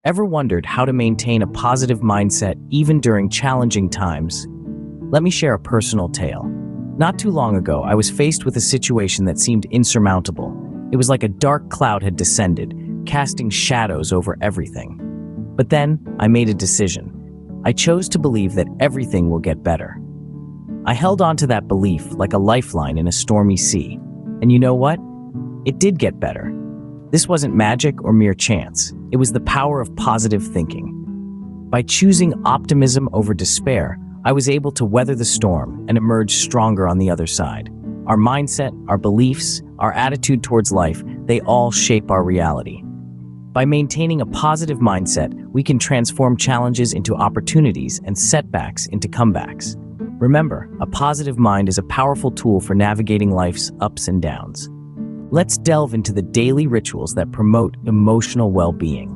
Ever wondered how to maintain a positive mindset even during challenging times? Let me share a personal tale. Not too long ago, I was faced with a situation that seemed insurmountable. It was like a dark cloud had descended, casting shadows over everything. But then, I made a decision. I chose to believe that everything will get better. I held on to that belief like a lifeline in a stormy sea. And you know what? It did get better. This wasn't magic or mere chance. It was the power of positive thinking. By choosing optimism over despair, I was able to weather the storm and emerge stronger on the other side. Our mindset, our beliefs, our attitude towards life, they all shape our reality. By maintaining a positive mindset, we can transform challenges into opportunities and setbacks into comebacks. Remember, a positive mind is a powerful tool for navigating life's ups and downs. Let's delve into the daily rituals that promote emotional well-being.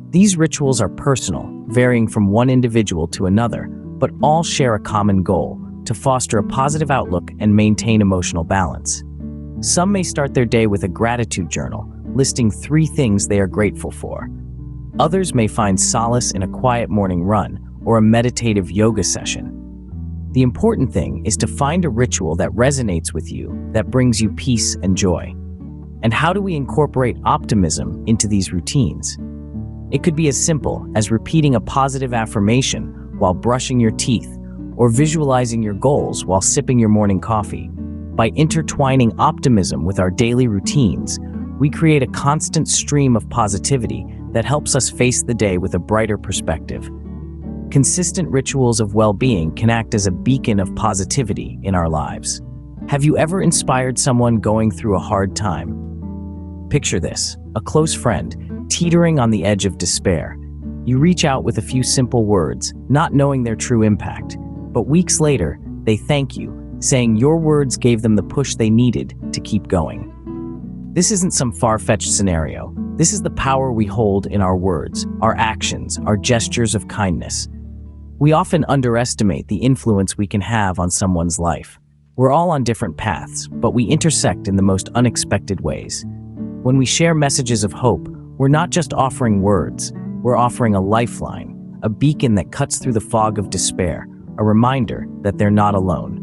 These rituals are personal, varying from one individual to another, but all share a common goal: to foster a positive outlook and maintain emotional balance. Some may start their day with a gratitude journal, listing 3 things they are grateful for. Others may find solace in a quiet morning run or a meditative yoga session. The important thing is to find a ritual that resonates with you, that brings you peace and joy. And how do we incorporate optimism into these routines? It could be as simple as repeating a positive affirmation while brushing your teeth, or visualizing your goals while sipping your morning coffee. By intertwining optimism with our daily routines, we create a constant stream of positivity that helps us face the day with a brighter perspective. Consistent rituals of well-being can act as a beacon of positivity in our lives. Have you ever inspired someone going through a hard time? Picture this: a close friend, teetering on the edge of despair. You reach out with a few simple words, not knowing their true impact. But weeks later, they thank you, saying your words gave them the push they needed to keep going. This isn't some far-fetched scenario. This is the power we hold in our words, our actions, our gestures of kindness. We often underestimate the influence we can have on someone's life. We're all on different paths, but we intersect in the most unexpected ways. When we share messages of hope, we're not just offering words, we're offering a lifeline, a beacon that cuts through the fog of despair, a reminder that they're not alone.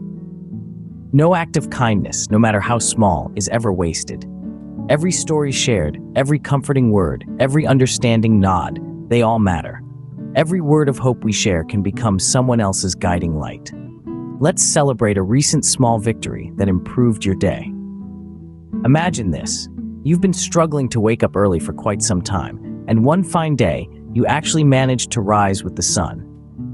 No act of kindness, no matter how small, is ever wasted. Every story shared, every comforting word, every understanding nod, they all matter. Every word of hope we share can become someone else's guiding light. Let's celebrate a recent small victory that improved your day. Imagine this: you've been struggling to wake up early for quite some time, and one fine day, you actually managed to rise with the sun.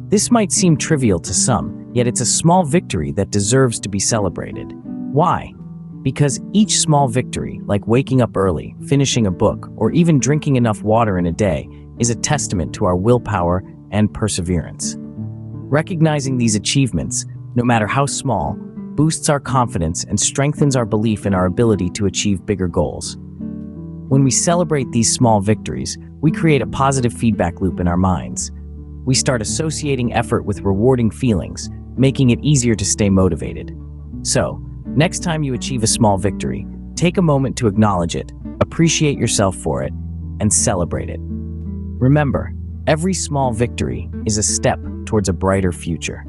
This might seem trivial to some, yet it's a small victory that deserves to be celebrated. Why? Because each small victory, like waking up early, finishing a book, or even drinking enough water in a day, is a testament to our willpower and perseverance. Recognizing these achievements, no matter how small, boosts our confidence and strengthens our belief in our ability to achieve bigger goals. When we celebrate these small victories, we create a positive feedback loop in our minds. We start associating effort with rewarding feelings, making it easier to stay motivated. So, next time you achieve a small victory, take a moment to acknowledge it, appreciate yourself for it, and celebrate it. Remember, every small victory is a step towards a brighter future.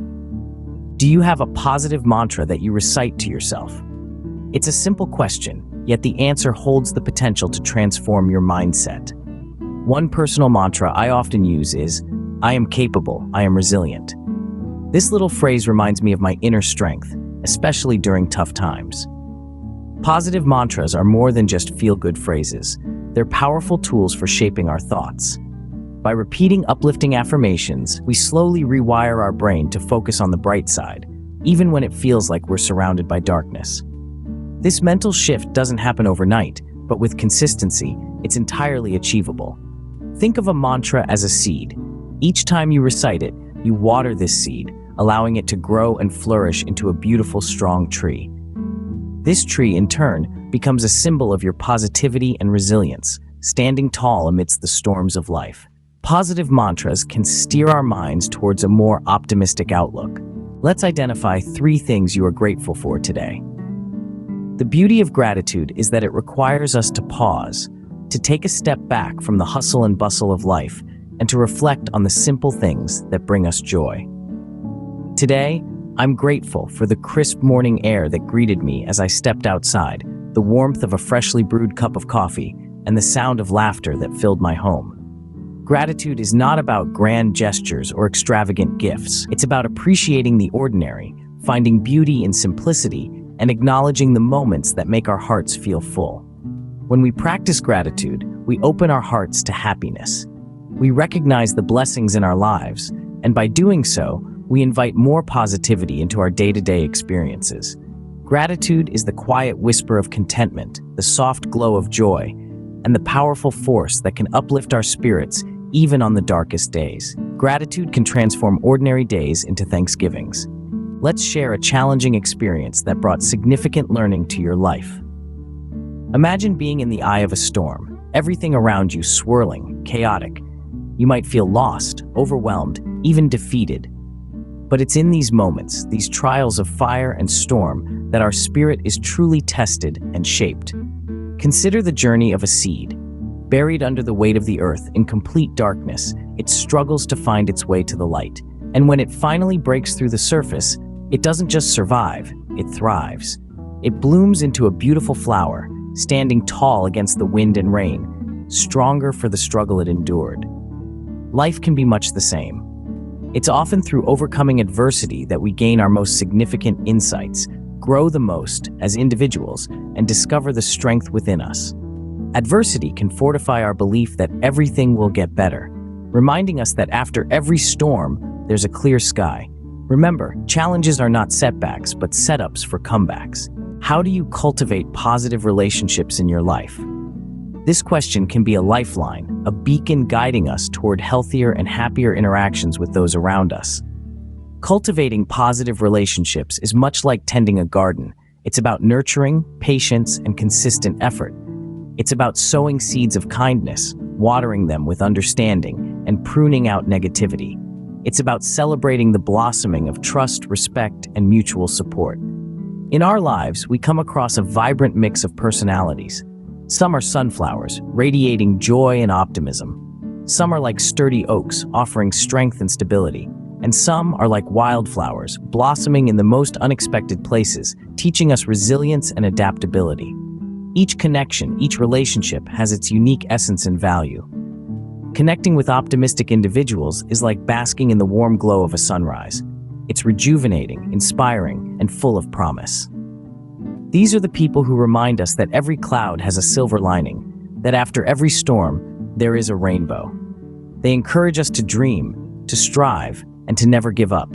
Do you have a positive mantra that you recite to yourself? It's a simple question, yet the answer holds the potential to transform your mindset. One personal mantra I often use is, "I am capable, I am resilient." This little phrase reminds me of my inner strength, especially during tough times. Positive mantras are more than just feel-good phrases. They're powerful tools for shaping our thoughts. By repeating uplifting affirmations, we slowly rewire our brain to focus on the bright side, even when it feels like we're surrounded by darkness. This mental shift doesn't happen overnight, but with consistency, it's entirely achievable. Think of a mantra as a seed. Each time you recite it, you water this seed, allowing it to grow and flourish into a beautiful, strong tree. This tree, in turn, becomes a symbol of your positivity and resilience, standing tall amidst the storms of life. Positive mantras can steer our minds towards a more optimistic outlook. Let's identify 3 things you are grateful for today. The beauty of gratitude is that it requires us to pause, to take a step back from the hustle and bustle of life and to reflect on the simple things that bring us joy. Today, I'm grateful for the crisp morning air that greeted me as I stepped outside, the warmth of a freshly brewed cup of coffee, and the sound of laughter that filled my home. Gratitude is not about grand gestures or extravagant gifts. It's about appreciating the ordinary, finding beauty in simplicity, and acknowledging the moments that make our hearts feel full. When we practice gratitude, we open our hearts to happiness. We recognize the blessings in our lives, and by doing so, we invite more positivity into our day-to-day experiences. Gratitude is the quiet whisper of contentment, the soft glow of joy, and the powerful force that can uplift our spirits even on the darkest days. Gratitude can transform ordinary days into Thanksgivings. Let's share a challenging experience that brought significant learning to your life. Imagine being in the eye of a storm, everything around you swirling, chaotic. You might feel lost, overwhelmed, even defeated. But it's in these moments, these trials of fire and storm, that our spirit is truly tested and shaped. Consider the journey of a seed. Buried under the weight of the earth in complete darkness, it struggles to find its way to the light. And when it finally breaks through the surface, it doesn't just survive, it thrives. It blooms into a beautiful flower, standing tall against the wind and rain, stronger for the struggle it endured. Life can be much the same. It's often through overcoming adversity that we gain our most significant insights, grow the most as individuals, and discover the strength within us. Adversity can fortify our belief that everything will get better, reminding us that after every storm, there's a clear sky. Remember, challenges are not setbacks, but setups for comebacks. How do you cultivate positive relationships in your life? This question can be a lifeline, a beacon guiding us toward healthier and happier interactions with those around us. Cultivating positive relationships is much like tending a garden. It's about nurturing, patience, and consistent effort. It's about sowing seeds of kindness, watering them with understanding, and pruning out negativity. It's about celebrating the blossoming of trust, respect, and mutual support. In our lives, we come across a vibrant mix of personalities. Some are sunflowers, radiating joy and optimism. Some are like sturdy oaks, offering strength and stability. And some are like wildflowers, blossoming in the most unexpected places, teaching us resilience and adaptability. Each connection, each relationship has its unique essence and value. Connecting with optimistic individuals is like basking in the warm glow of a sunrise. It's rejuvenating, inspiring, and full of promise. These are the people who remind us that every cloud has a silver lining, that after every storm, there is a rainbow. They encourage us to dream, to strive, and to never give up.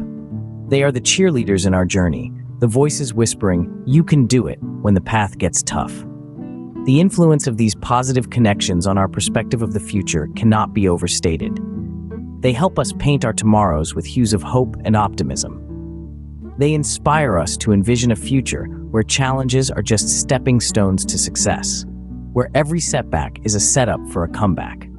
They are the cheerleaders in our journey, the voices whispering, "You can do it," when the path gets tough. The influence of these positive connections on our perspective of the future cannot be overstated. They help us paint our tomorrows with hues of hope and optimism. They inspire us to envision a future where challenges are just stepping stones to success, where every setback is a setup for a comeback.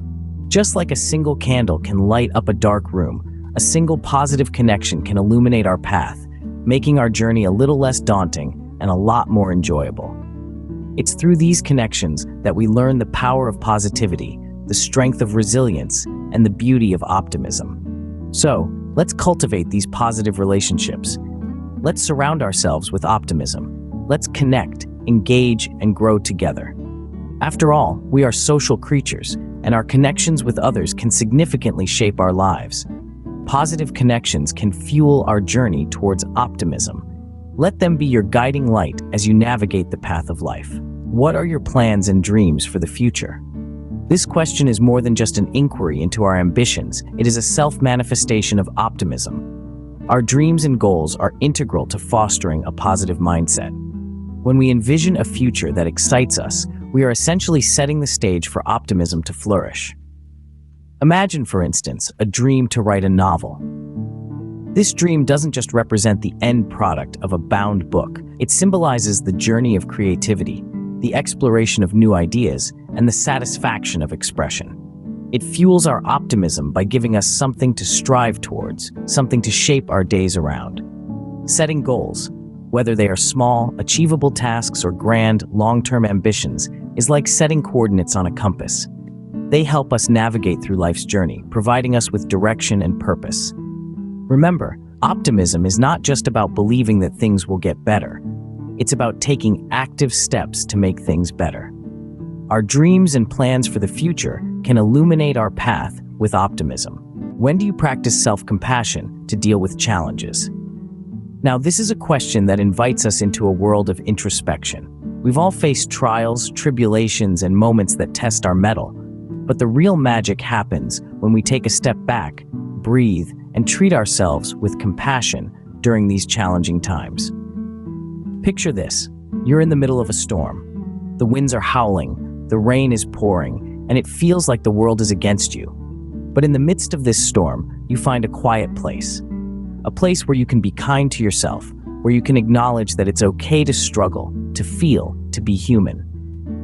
Just like a single candle can light up a dark room, a single positive connection can illuminate our path, making our journey a little less daunting and a lot more enjoyable. It's through these connections that we learn the power of positivity, the strength of resilience, and the beauty of optimism. So, let's cultivate these positive relationships. Let's surround ourselves with optimism. Let's connect, engage, and grow together. After all, we are social creatures, and our connections with others can significantly shape our lives. Positive connections can fuel our journey towards optimism. Let them be your guiding light as you navigate the path of life. What are your plans and dreams for the future? This question is more than just an inquiry into our ambitions. It is a self-manifestation of optimism. Our dreams and goals are integral to fostering a positive mindset. When we envision a future that excites us, we are essentially setting the stage for optimism to flourish. Imagine, for instance, a dream to write a novel. This dream doesn't just represent the end product of a bound book. It symbolizes the journey of creativity, the exploration of new ideas, and the satisfaction of expression. It fuels our optimism by giving us something to strive towards, something to shape our days around. Setting goals, whether they are small, achievable tasks or grand, long-term ambitions, is like setting coordinates on a compass. They help us navigate through life's journey, providing us with direction and purpose. Remember, optimism is not just about believing that things will get better. It's about taking active steps to make things better. Our dreams and plans for the future can illuminate our path with optimism. When do you practice self-compassion to deal with challenges? Now, this is a question that invites us into a world of introspection. We've all faced trials, tribulations, and moments that test our mettle. But the real magic happens when we take a step back, breathe, and treat ourselves with compassion during these challenging times. Picture this. You're in the middle of a storm. The winds are howling, the rain is pouring, and it feels like the world is against you. But in the midst of this storm, you find a quiet place. A place where you can be kind to yourself, where you can acknowledge that it's okay to struggle, to feel, to be human.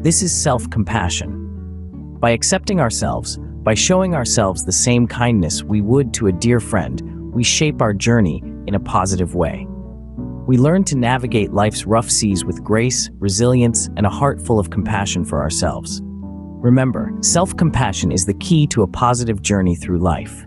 This is self-compassion. By accepting ourselves, by showing ourselves the same kindness we would to a dear friend, we shape our journey in a positive way. We learn to navigate life's rough seas with grace, resilience, and a heart full of compassion for ourselves. Remember, self-compassion is the key to a positive journey through life.